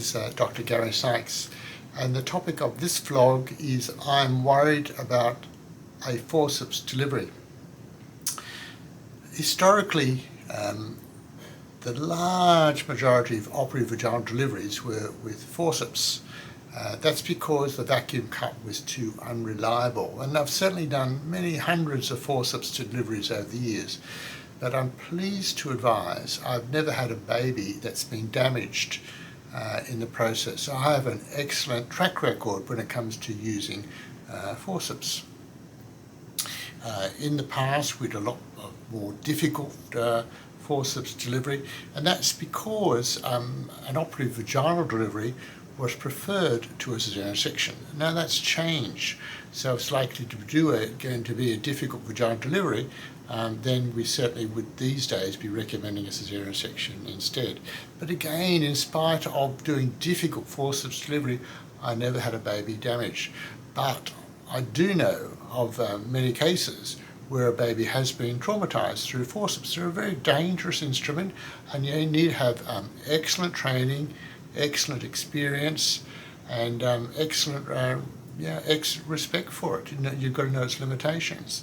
This is Dr. Gary Sykes, and the topic of this vlog is I'm worried about a forceps delivery. Historically, the large majority of operative vaginal deliveries were with forceps. That's because the vacuum cup was too unreliable, and I've certainly done many hundreds of forceps deliveries over the years, but I'm pleased to advise I've never had a baby that's been damaged in the process. So I have an excellent track record when it comes to using forceps. In the past we did a lot of more difficult forceps delivery, and that's because an operative vaginal delivery was preferred to a cesarean section. Now that's changed, so if it's likely to going to be a difficult vaginal delivery, then we certainly would these days be recommending a cesarean section instead. But again, in spite of doing difficult forceps delivery, I never had a baby damaged. But I do know of many cases where a baby has been traumatized through forceps. They're a very dangerous instrument, and you need to have excellent training, excellent experience, and excellent respect for it. You've got to know its limitations.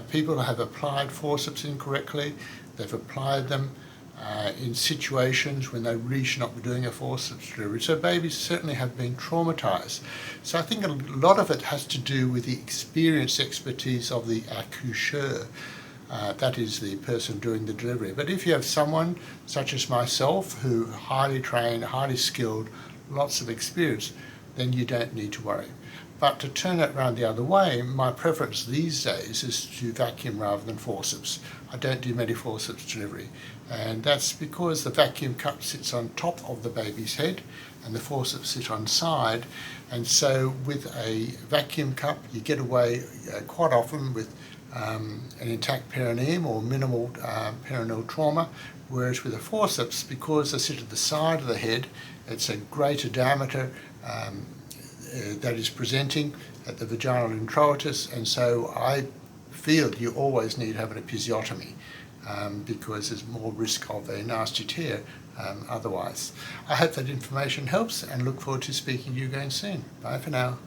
People have applied forceps incorrectly. They've applied them in situations when they really should not be doing a forceps delivery. So babies certainly have been traumatized. So I think a lot of it has to do with the experience, expertise of the accoucheur. That is the person doing the delivery. But if you have someone such as myself who highly trained, highly skilled, lots of experience, then you don't need to worry. But to turn it around the other way, my preference these days is to vacuum rather than forceps. I don't do many forceps delivery, and that's because the vacuum cup sits on top of the baby's head and the forceps sit on side, and so with a vacuum cup you get away quite often with an intact perineum or minimal perineal trauma, whereas with a forceps, because they sit at the side of the head, it's a greater diameter that is presenting at the vaginal introitus, and so I feel you always need to have an episiotomy because there's more risk of a nasty tear otherwise. I hope that information helps and look forward to speaking to you again soon. Bye for now.